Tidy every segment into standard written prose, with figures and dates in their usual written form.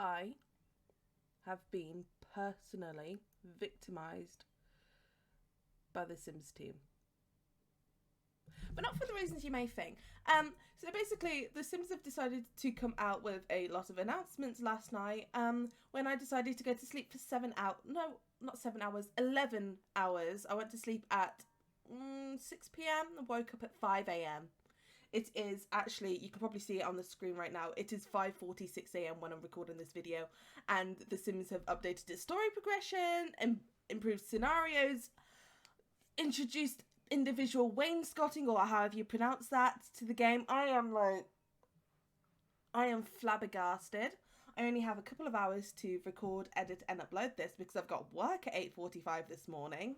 I have been personally victimized by the Sims team. But not for the reasons you may think. So basically, The Sims have decided to come out with a lot of announcements last night. When I decided to go to sleep for 7 hours, no, not 7 hours, 11 hours. I went to sleep at 6 p.m. and woke up at 5 a.m. It is actually, you can probably see it on the screen right now, it is 5:46 a.m. when I'm recording this video, and The Sims have updated its story progression and improved scenarios, introduced individual wainscoting, or however you pronounce that, to the game. I am flabbergasted. I only have a couple of hours to record, edit, and upload this because I've got work at 8:45 this morning.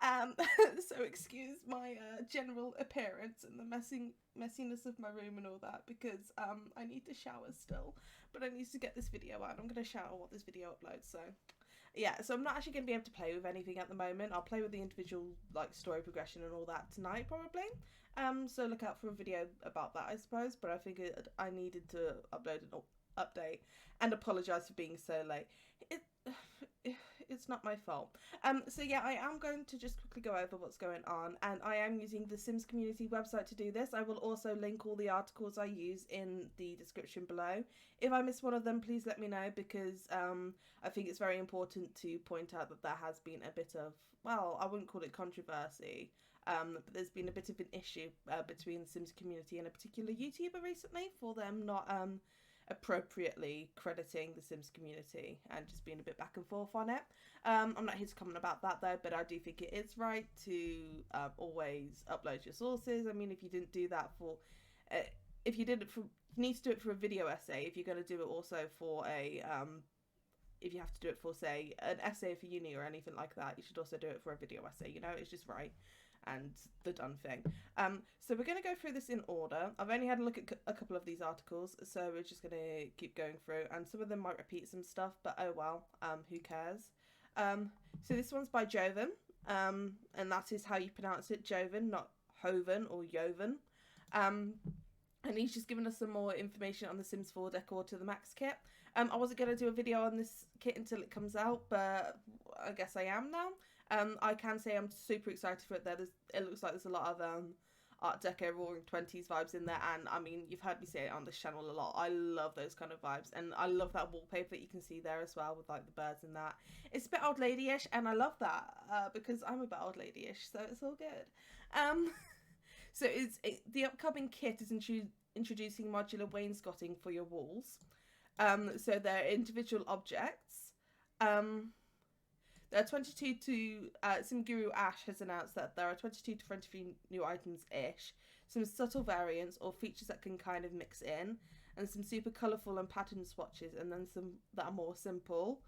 So excuse my general appearance and the messiness of my room and all that, because I need to shower still, but I need to get this video out. I'm going to shower while this video uploads, so yeah, so I'm not actually going to be able to play with anything at the moment. I'll play with the individual like story progression and all that tonight probably. So look out for a video about that, I suppose, but I figured I needed to upload an update and apologise for being so late. It's not my fault. So yeah, I am going to just quickly go over what's going on, and I am using the Sims community website to do this. I will also link all the articles I use in the description below. If I miss one of them, please let me know, because I think it's very important to point out that there has been a bit of, well, I wouldn't call it controversy, but there's been a bit of an issue between the Sims community and a particular YouTuber recently for them not appropriately crediting the Sims community and just being a bit back and forth on it. I'm not here to comment about that though, but I do think it is right to always upload your sources. I mean, if you didn't do that for, if you did it for, you need to do it for a video essay. If you're going to do it also for a, if you have to do it for, say, an essay for uni or anything like that, you should also do it for a video essay. You know, it's just right and the done thing. So we're going to go through this in order. I've only had a look at a couple of these articles, so we're just going to keep going through, and some of them might repeat some stuff, but oh well, who cares. So this one's by Joven, and that is how you pronounce it, Joven, not Hoven or Joven. And he's just given us some more information on the Sims 4 decor to the max kit. I wasn't going to do a video on this kit until it comes out, but I guess I am now. I can say I'm super excited for it. It looks like there's a lot of Art Deco Roaring 20s vibes in there, and I mean, you've heard me say it on this channel a lot. I love those kind of vibes, and I love that wallpaper that you can see there as well with like the birds and that. It's a bit old lady-ish, and I love that because I'm a bit old lady-ish, so it's all good. So the upcoming kit is introducing modular wainscoting for your walls. So they're individual objects. There are 22 to, Sim Guru Ash has announced that there are 22 to 23 new items-ish, some subtle variants or features that can kind of mix in, and some super colourful and patterned swatches, and then some that are more simple.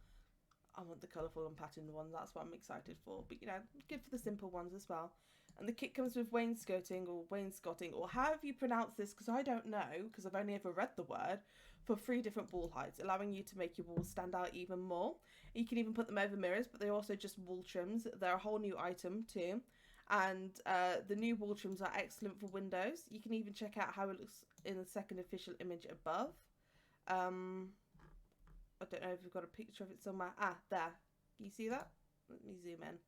I want the colourful and patterned ones, that's what I'm excited for, but you know, good for the simple ones as well. And the kit comes with wainscoting, or however you pronounce this, because I don't know, because I've only ever read the word, for 3 different wall heights, allowing you to make your walls stand out even more. You can even put them over mirrors, but they're also just wall trims. They're a whole new item too. And the new wall trims are excellent for windows. You can even check out how it looks in the second official image above. I don't know if we've got a picture of it somewhere. Ah, there. Can you see that? Let me zoom in.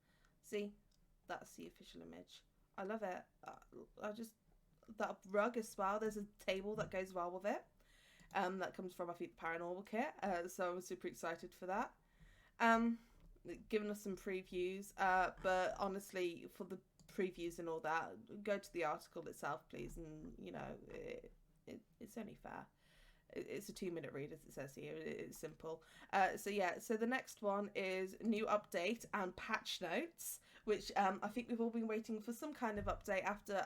See? That's the official image. I love it. That rug as well. There's a table that goes well with it. That comes from, I think, the Paranormal kit. So I'm super excited for that. Giving us some previews. But honestly, for the previews and all that, go to the article itself, please. And, you know, it's only fair. It's a 2-minute read, as it says here. It's simple. So yeah, so the next one is new update and patch notes, which I think we've all been waiting for some kind of update after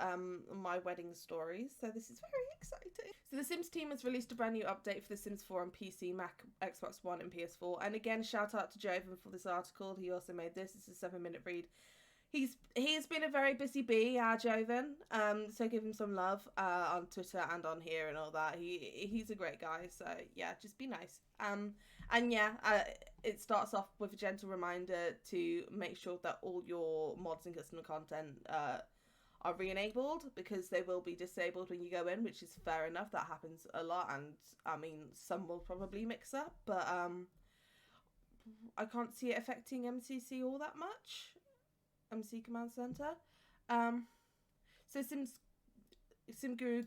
my wedding stories. So this is very exciting. So the Sims team has released a brand new update for the Sims 4 on PC, Mac, Xbox One and PS4. And again, shout out to Joven for this article. He also made this. It's a 7-minute read. He's been a very busy bee, Joven. So give him some love on Twitter and on here and all that. He's a great guy. So yeah, just be nice. And yeah, it starts off with a gentle reminder to make sure that all your mods and custom content are re-enabled, because they will be disabled when you go in, which is fair enough. That happens a lot, and I mean, some will probably mix up, but I can't see it affecting MCC all that much. MC Command Center. So Simguru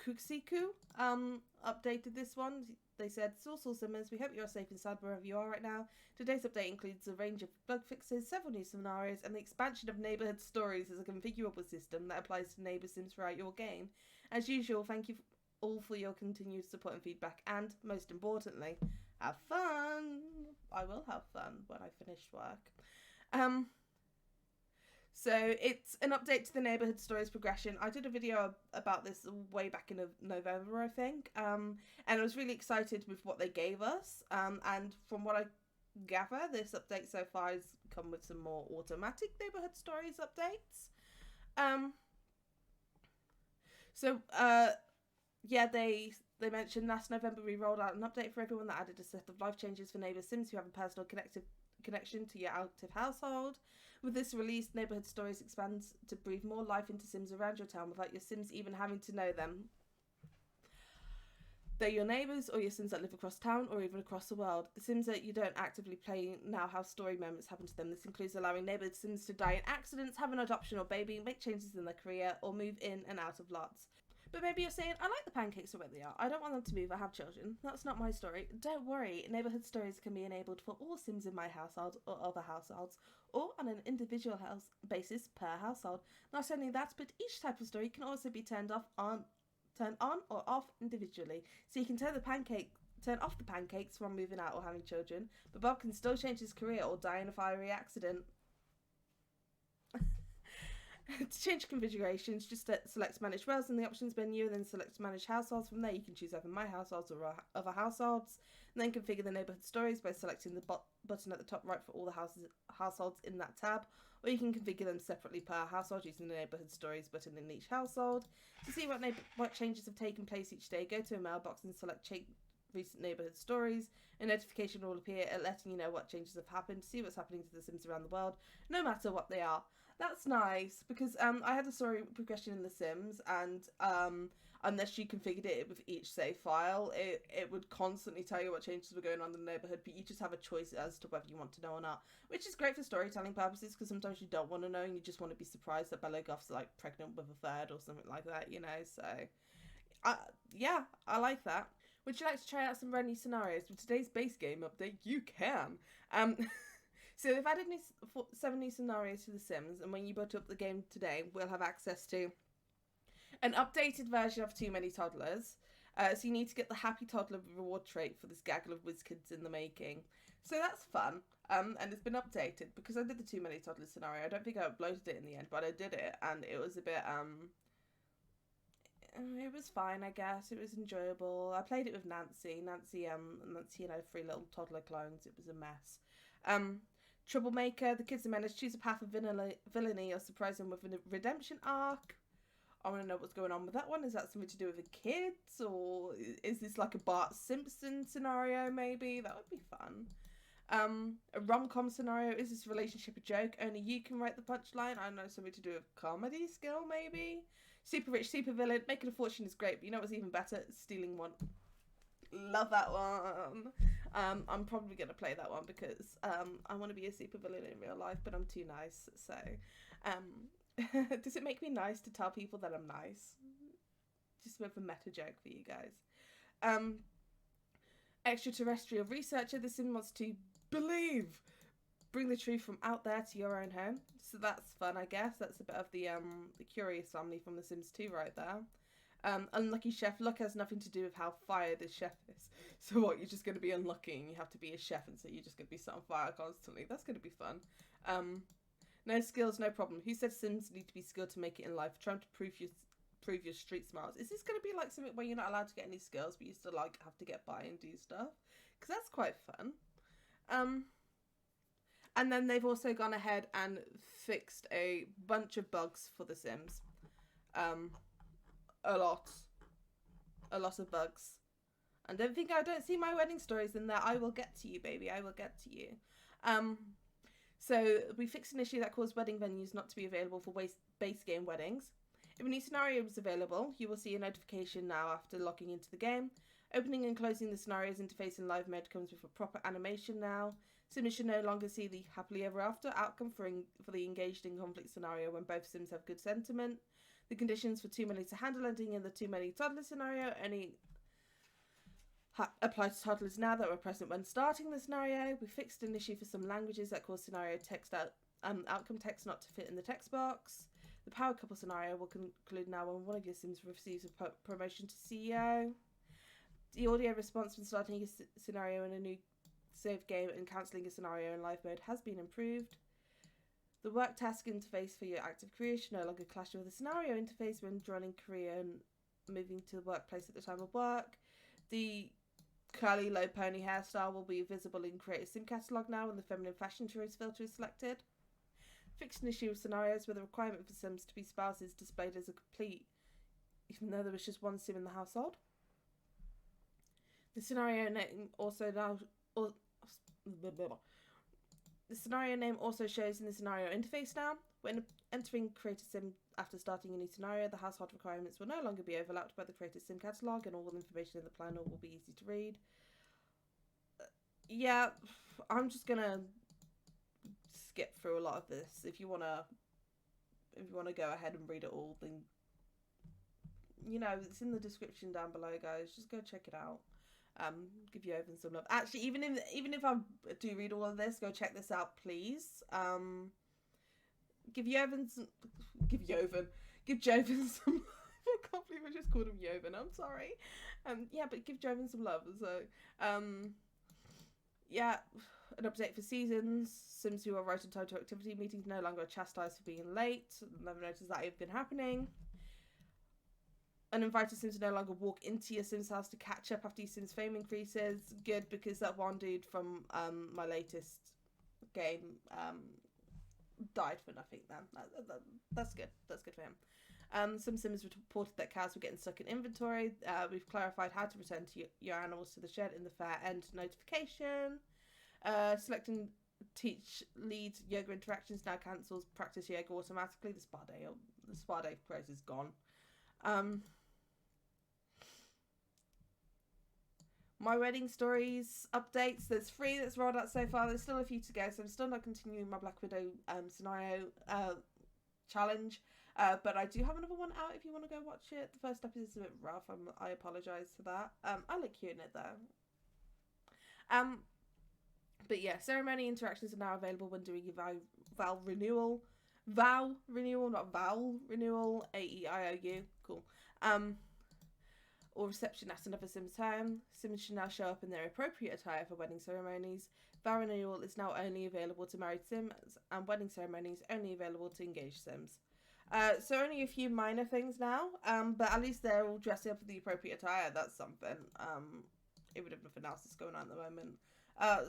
Kuksiku updated this one. They said, Source Simmers, we hope you're safe inside wherever you are right now. Today's update includes a range of bug fixes, several new scenarios, and the expansion of neighbourhood stories as a configurable system that applies to neighbour sims throughout your game. As usual, thank you all for your continued support and feedback, and most importantly, have fun. I will have fun when I finish work. So it's an update to the neighbourhood stories progression. I did a video about this way back in November, I think, and I was really excited with what they gave us. And from what I gather, this update so far has come with some more automatic neighbourhood stories updates. Yeah, they mentioned last November we rolled out an update for everyone that added a set of life changes for neighbour sims who have a personal connection to your active household. With this release, Neighbourhood Stories expands to breathe more life into sims around your town without your sims even having to know them. They're your neighbours or your sims that live across town or even across the world. The sims that you don't actively play now have story moments happen to them. This includes allowing neighbour sims to die in accidents, have an adoption or baby, make changes in their career, or move in and out of lots. But maybe you're saying, I like the pancakes the way they are. I don't want them to move. I have children. That's not my story. Don't worry. Neighbourhood stories can be enabled for all sims in my household or other households, or on an individual basis per household. Not only that, but each type of story can also be turned on or off individually. So you can turn off the pancakes from moving out or having children, but Bob can still change his career or die in a fiery accident. To change configurations, just select Manage Wells in the options menu, and then select Manage Households. From there, you can choose either My Households or Other Households, and then configure the neighbourhood stories by selecting the button at the top right for all the households in that tab, or you can configure them separately per household using the neighbourhood stories button in each household. To see what changes have taken place each day, go to a mailbox and select recent neighbourhood stories. A notification will appear letting you know what changes have happened. See what's happening to the sims around the world, no matter what they are. That's nice, because I had the story progression in The Sims, and unless you configured it with each save file, it would constantly tell you what changes were going on in the neighbourhood, but you just have a choice as to whether you want to know or not, which is great for storytelling purposes, because sometimes you don't want to know and you just want to be surprised that Bella Goth's like pregnant with a third or something like that, you know. So yeah, I like that. Would you like to try out some brand new scenarios with today's base game update? You can. So they've added 7 new scenarios to The Sims, and when you boot up the game today, we'll have access to an updated version of Too Many Toddlers. So you need to get the Happy Toddler reward trait for this gaggle of whiz kids in the making. So that's fun, and it's been updated, because I did the Too Many Toddlers scenario. I don't think I uploaded it in the end, but I did it, and it was a bit, it was fine, I guess. It was enjoyable. I played it with Nancy, you know, 3 little toddler clones. It was a mess. Troublemaker, the kids are managed to choose a path of villainy or surprise them with a redemption arc. I want to know what's going on with that one. Is that something to do with the kids, or is this like a Bart Simpson scenario maybe? That would be fun. A rom-com scenario, is this relationship a joke? Only you can write the punchline. I don't know, something to do with comedy skill maybe? Super rich, super villain, making a fortune is great, but you know what's even better? Stealing one. Love that one. I'm probably going to play that one because I want to be a supervillain in real life, but I'm too nice. So, does it make me nice to tell people that I'm nice? Just a bit of a meta joke for you guys. Extraterrestrial researcher, the sim wants to believe. Bring the truth from out there to your own home. So that's fun, I guess. That's a bit of the Curious family from The Sims 2 right there. Unlucky chef. Luck has nothing to do with how fired this chef is. So what, you're just going to be unlucky and you have to be a chef, and so you're just going to be set on fire constantly. That's going to be fun. No skills, no problem. Who said Sims need to be skilled to make it in life? Trying to prove your street smarts. Is this going to be like something where you're not allowed to get any skills, but you still like have to get by and do stuff? Because that's quite fun. And then they've also gone ahead and fixed a bunch of bugs for The Sims. A lot of bugs. And don't see my wedding stories in there. I will get to you, baby. I will get to you. So we fixed an issue that caused wedding venues not to be available for base game weddings. If a new scenario is available, you will see a notification now after logging into the game. Opening and closing the scenarios interface in live mode comes with a proper animation now. Sims should no longer see the happily ever after outcome for the engaged in conflict scenario when both Sims have good sentiment. The conditions for too many to handle ending in the too many toddler scenario only apply to toddlers now that were present when starting the scenario. We fixed an issue for some languages that caused scenario text outcome text not to fit in the text box. The power couple scenario will conclude now when one of your Sims receives a promotion to CEO. The audio response when starting a scenario in a new save game and cancelling a scenario in live mode has been improved. The work task interface for your active career should no longer clash with the scenario interface when joining career and moving to the workplace at the time of work. The curly low pony hairstyle will be visible in Creative Sim Catalogue now when the feminine fashion choice filter is selected. Fixed an issue of scenarios where the requirement for Sims to be spouses displayed as a complete, even though there was just one Sim in the household. The scenario name also shows in the scenario interface now. When entering Creative Sim after starting a new scenario, the household requirements will no longer be overlapped by the Creative Sim catalogue, and all the information in the planner will be easy to read. Yeah, I'm just gonna skip through a lot of this. If you wanna go ahead and read it all, then it's in the description down below, guys. Just go check it out. Give Joven some love. Actually, even if I do read all of this, go check this out, please. Give Joven some love. I can't believe I just called him Joven. I'm sorry. Yeah, but give Joven some love. So, yeah, an update for seasons. Sims who are right on time to activity meetings no longer are chastised for being late. Never noticed that even been happening. Uninvited Sims no longer walk into your Sims house to catch up after your Sims fame increases. Good, because that one dude from my latest game died for nothing then. That's good. That's good for him. Some Sims reported that cows were getting stuck in inventory. We've clarified how to return to your animals to the shed in the fair end notification. Selecting teach lead yoga interactions now cancels practice yoga automatically. The spa day craze is gone. My wedding stories updates. There's 3 that's rolled out so far. There's still a few to go, so I'm still not continuing my Black Widow scenario challenge. But I do have another one out if you want to go watch it. The first episode is a bit rough. I apologise for that. I like hearing it though. But yeah, ceremony interactions are now available when doing your vow renewal. Vow renewal, not vowel renewal. AEIOU. Cool. Or reception at another Sim's home. Sims should now show up in their appropriate attire for wedding ceremonies. Vow renewal is now only available to married Sims, and wedding ceremonies only available to engaged Sims. So only a few minor things now, but at least they're all dressing up in the appropriate attire. That's something. Even if nothing else is going on at the moment.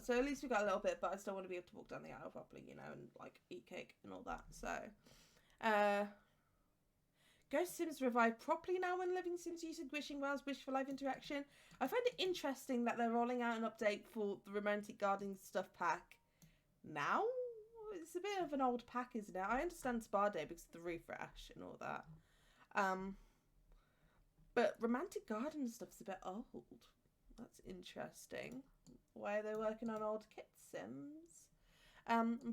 So at least we got a little bit, but I still want to be able to walk down the aisle properly, and like eat cake and all that. So, Ghost Sims revive properly now when living Sims using wishing wells, wish for life interaction. I find it interesting that they're rolling out an update for the romantic gardening stuff pack now. It's a bit of an old pack, isn't it? I understand Spa Day because of the refresh and all that. But romantic garden stuff's a bit old. That's interesting. Why are they working on old kit Sims?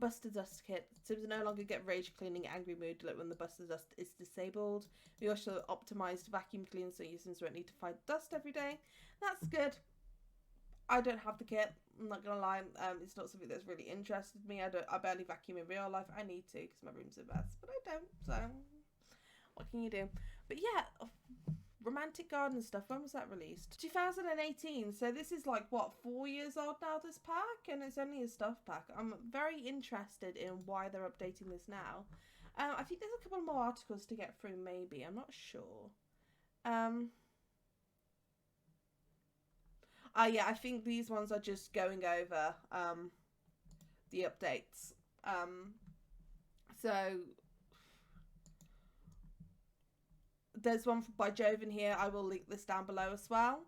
Buster Dust kit. Sims no longer get rage cleaning angry mood when the Buster Dust is disabled. We also optimized vacuum clean so your Sims won't need to fight dust every day. That's good. I don't have the kit. I'm not gonna lie. It's not something that's really interested me. I barely vacuum in real life. I need to because my room's a mess, but I don't. So what can you do? But yeah. Romantic Garden stuff, when was that released? 2018, so this is like, what, 4 years old now, this pack? And it's only a stuff pack. I'm very interested in why they're updating this now. I think there's a couple more articles to get through, maybe. I'm not sure. Yeah, I think these ones are just going over the updates. So there's one by Joven here. I will link this down below as well.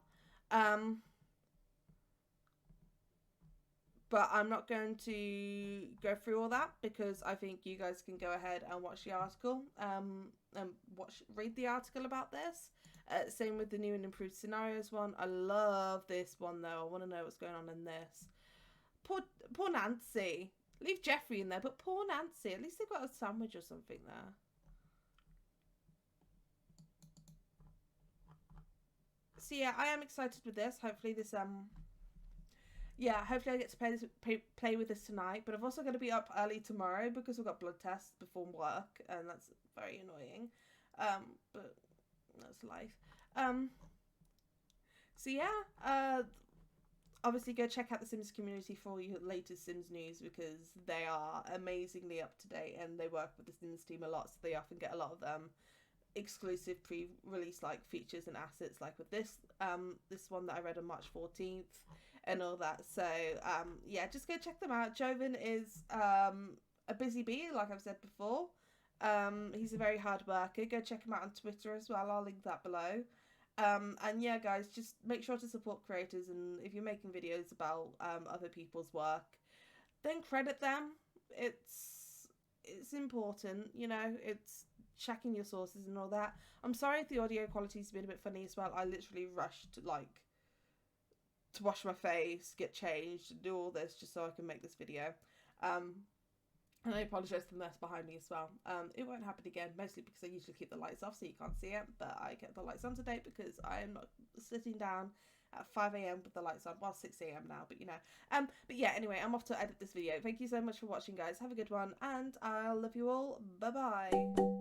But I'm not going to go through all that because I think you guys can go ahead and watch the article, and read the article about this. Same with the new and improved scenarios one. I love this one though. I want to know what's going on in this. Poor Nancy. Leave Jeffrey in there, but poor Nancy. At least they got a sandwich or something there. So yeah, I am excited with this. Hopefully this yeah, hopefully I get to play with this tonight. But I've also got to be up early tomorrow because we've got blood tests before work, and that's very annoying. But that's life. So yeah, obviously go check out the Sims community for all your latest Sims news because they are amazingly up to date and they work with the Sims team a lot, so they often get a lot of exclusive pre-release like features and assets, like with this one that I read on March 14th and all that. So yeah, just go check them out. Joven is a busy bee, like I've said before. He's a very hard worker. Go check him out on Twitter as well. I'll link that below. And yeah, guys, just make sure to support creators, and if you're making videos about other people's work, then credit them. It's important, you know. It's checking your sources and all that. I'm sorry if the audio quality's been a bit funny as well. I literally rushed to wash my face, get changed, and do all this just so I can make this video. And I apologise for the mess behind me as well. It won't happen again, mostly because I usually keep the lights off so you can't see it, but I kept the lights on today because I am not sitting down at 5 a.m. with the lights on. Well, 6 a.m. now, but you know. But yeah, anyway, I'm off to edit this video. Thank you so much for watching, guys. Have a good one, and I'll love you all. Bye-bye.